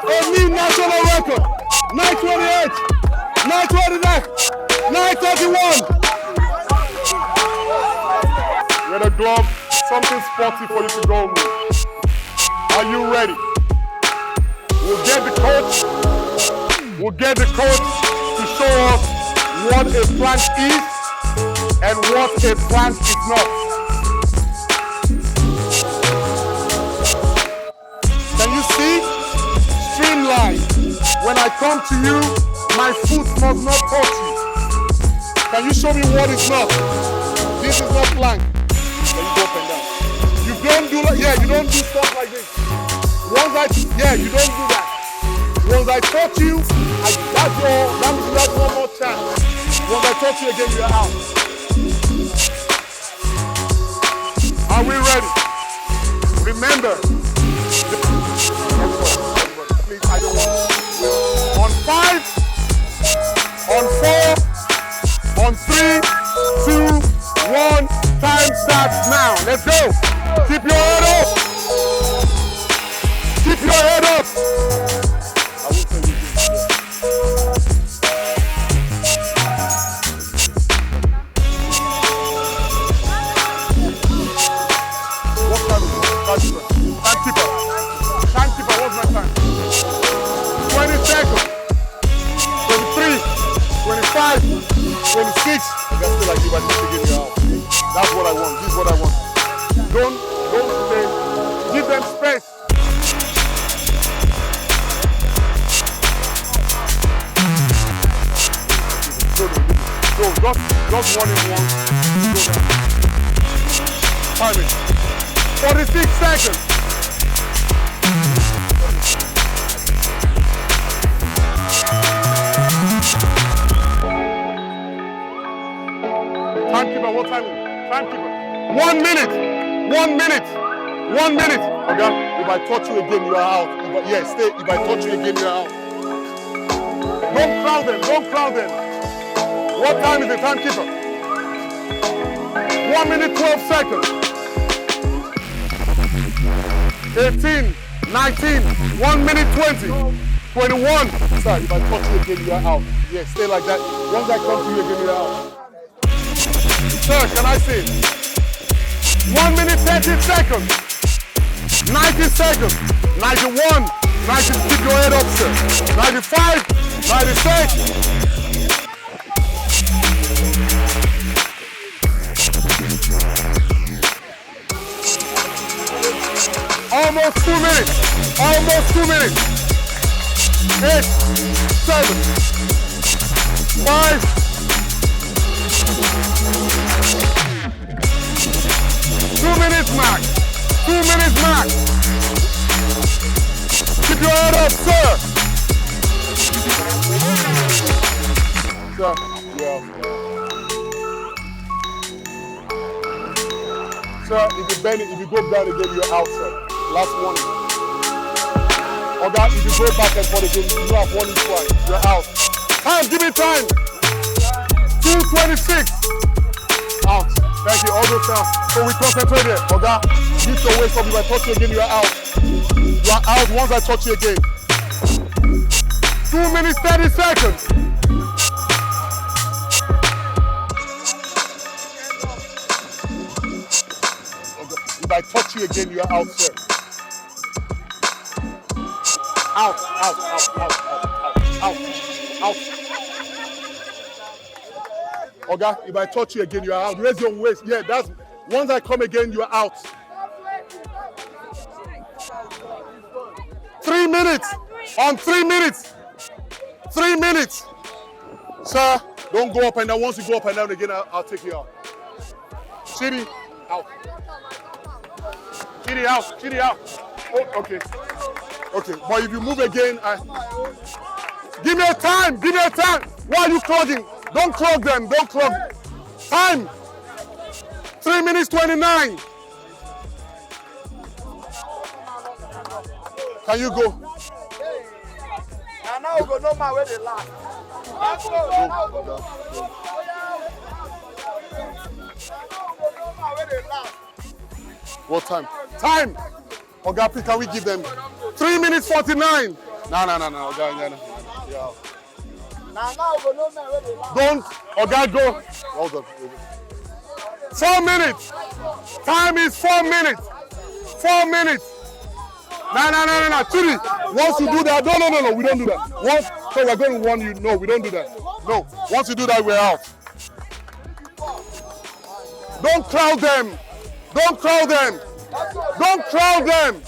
A new national record. 928, 929, 931. With a glove, something sporty for you to go with. Are you ready? We'll get the coach to show us what a plank is and what a plank is not. Can you see? Streamline. When I come to you, my foot must not touch you. Can you show me what is not? This is not plank. Then you go up and down. You don't do like, you don't do stuff like this. You don't do that. Once I touch you, that means you have one more chance. Once I touch you again, you're out. Are we ready? Remember, please, I don't want to. On 5, on 4, on 3, 2, 1, time starts now. Let's go. Keep your head up. Keep your head up. Timekeeper, what's my time? 20 seconds. 23, 25, 26. I got still like you, but I need to get you out. That's what I want. This is what I want. Don't stay. Give them space. Go, just one in one. Time it. 46 seconds. Timekeeper, what time is it? Timekeeper. 1 minute. 1 minute. 1 minute. Okay. If I touch you again, you are out. Stay. If I touch you again, you are out. Don't crowd them. Don't crowd them. What time is the timekeeper? 1 minute, 12 seconds. 18, 19, 1 minute, 20, 21. Sorry, if I touch you again, you are out. Stay like that. Once I come to you again, you are out. Sir, can I see it? 1 minute, 30 seconds. 90 seconds. 91. 90, keep your head up, sir. 95. 96. Almost 2 minutes. Almost 2 minutes. 8, 7, 5. 2 minutes max. 2 minutes max. Keep your head up, sir. Sir, Sir, if you bend it, if you go down again, you're out, sir. Last warning. Or that if you go back and forth again, you have warning twice. You're out. Time, give me time. 2:26. Out. Thank you. All those sounds. So we concentrate here. Oga, use your waist up. If I touch you again, you are out. You are out once I touch you again. 2 minutes, 30 seconds. If I touch you again, you are out, sir. Out, out, out, out, out, out, out. Oga, if I touch you again, you are out. Raise your waist. That's once I come again, you are out. 3 minutes. On 3 minutes. 3 minutes. Sir, don't go up and down. Once you go up and down again, I'll take you out. Chidi, out. Chidi out. Chidi out. Oh, okay. Okay, but if you move again, give me a time. Give me a time. Why are you clogging? Don't clog them. Don't clog. Time. 3 minutes 29. Can you go? Now go no man where they laugh. What time? Time! Ogapi, can we give them 3 minutes 49? No. Yeah. Don't, Oga, go. Hold on. 4 minutes. Time is 4 minutes. 4 minutes. No. Chidi, once you do that, no, we don't do that. Once, so we're going to warn you, no, we don't do that. No, once you do that, we're out. Don't crowd them. Don't crowd them. Don't crowd them.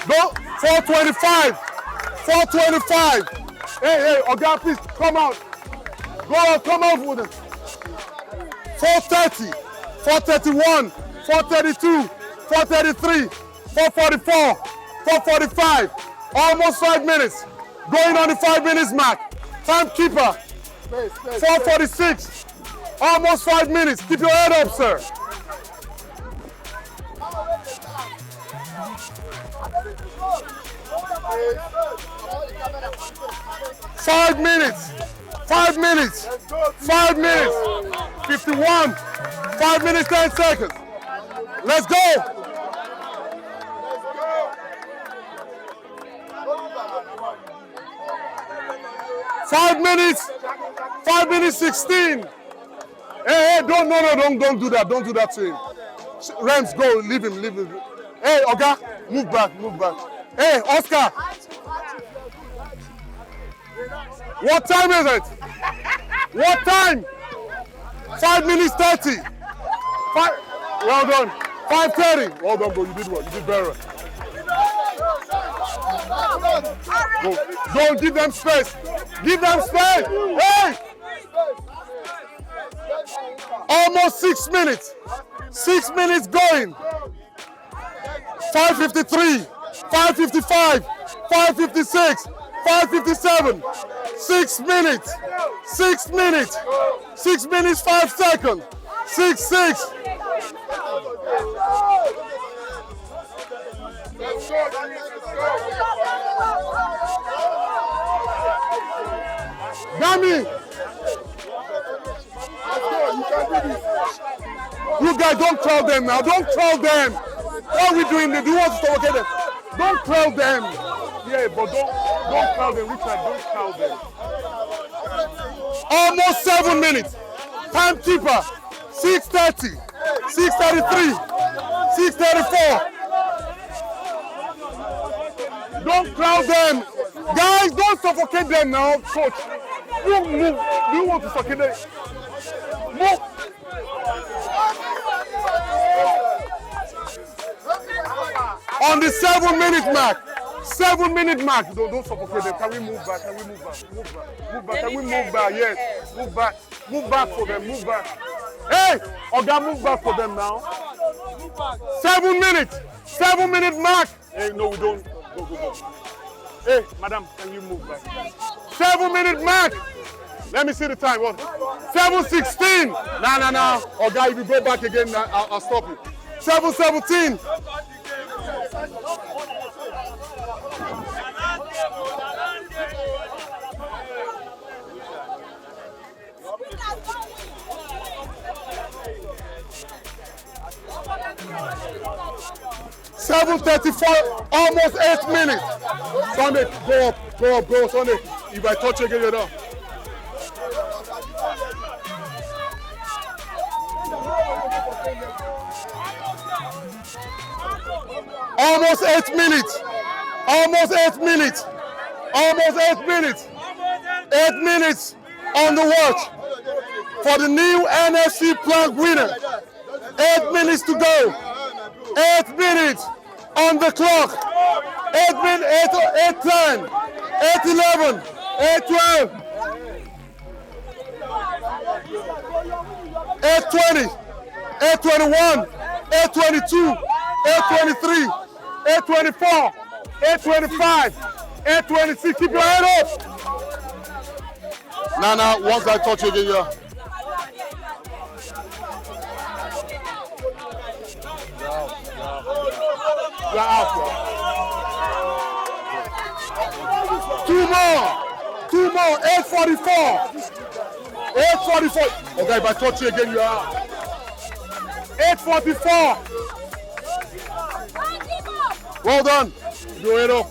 Go, 425. 425. Hey, Oga, please, come out. Go out, come out with them. 430, 431, 432, 433, 444, 445. Almost 5 minutes. Going on the 5 minutes mark. Timekeeper. 446. Almost 5 minutes. Keep your head up, sir. 5 minutes. 5 minutes. 5 minutes. 51. 5 minutes, 10 seconds. Let's go. 5 minutes. 5 minutes 16. Hey, don't do that. Don't do that to him. Rams, go. Leave him. Hey, Oga, move back. Hey, Oscar. What time is it? What time? 5 minutes 30. Well done. 5:30. Well done, bro. You did well. You did better. Go. Don't give them space. Give them space. Hey! Almost 6 minutes. 6 minutes going. 5:53. 5:55. 5:56. 5:57. 6 minutes. 6 minutes. 6 minutes 5 seconds. 6. Dami! You guys don't crowd them now. Don't crowd them. What are we doing? Do you want to provoke them? Don't crowd them. Yeah, but don't crowd them. Richard, don't crowd them. Almost 7 minutes. Timekeeper. 6:30. 6:33. 6:34. Don't crowd them. Guys, don't suffocate them now, coach. You move. Do you want to suffocate them? Move. On the 7 minute mark. 7 minute mark. Don't suffocate them. Can we move back? Can we move back? Move back. Can we move back? Yes. Move back. Move back for them. Move back. Hey! Oga, move back for them now. 7 minutes. 7 minute mark. Hey, no, we don't. Go. Hey, madam, can you move back? 7 minute mark. Let me see the time. What? 7:16. No. Oga, if you go back again, I'll stop you. 7:17. $7:34, almost 8 minutes. Sunday, go up, Sunday. If I touch you again, you're done. Almost 8 minutes. Almost 8 minutes. Almost 8 minutes. 8 minutes on the watch for the new NFC Plank winner. 8 minutes to go. 8 minutes on the clock. 8 minutes, 8:10, 8:11, 8:12, 8:20, 8:21, 8:22, 8:23, 8:24, 8:25, 8:26. Keep your head up. Now, once I touch you again, yeah. You're out, bro. 2 more, 8:44. 8:44. Okay, if I touch you again, you're out. 8:44. Well done. Do it up.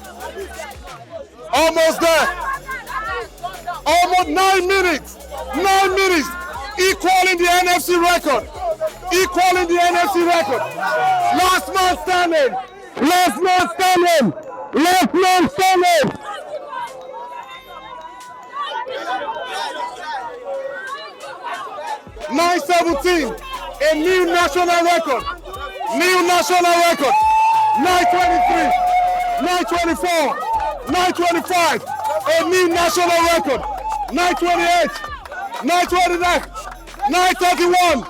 Almost there. Almost 9 minutes. 9 minutes. Equaling the NFC record. Equaling the NFC record. Last man standing. Last man standing. Last man standing. 9:17. A new national record. New national record. 9:23. 9:24. 9:25. A new national record. 9:28. 9:29. 9:31.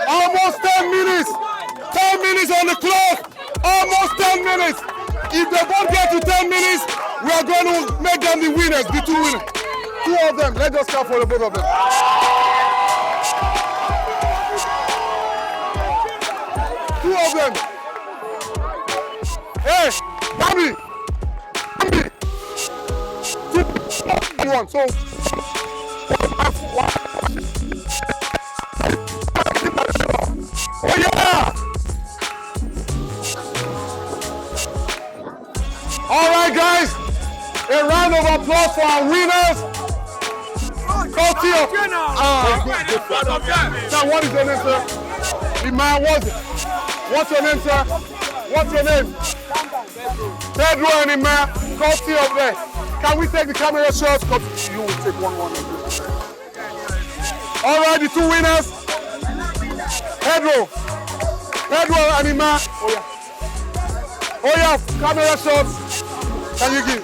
Almost 10 minutes. 10 minutes on the clock. Almost 10 minutes. If they don't get to 10 minutes, we are going to make them the winners, the two winners. Two of them. Let's just clap for the both of them. Two of them. Hey, Bobby. One. So, oh yeah! All right, guys. A round of applause for our winners. Now, what is your name, sir? The man was it? What's your name, sir? What's your name? Pedro and the man. Courtesy of there. Can we take the camera shots? Because you will take one. All right, the two winners. Pedro and the man. Oh yeah, camera shots. Can you give?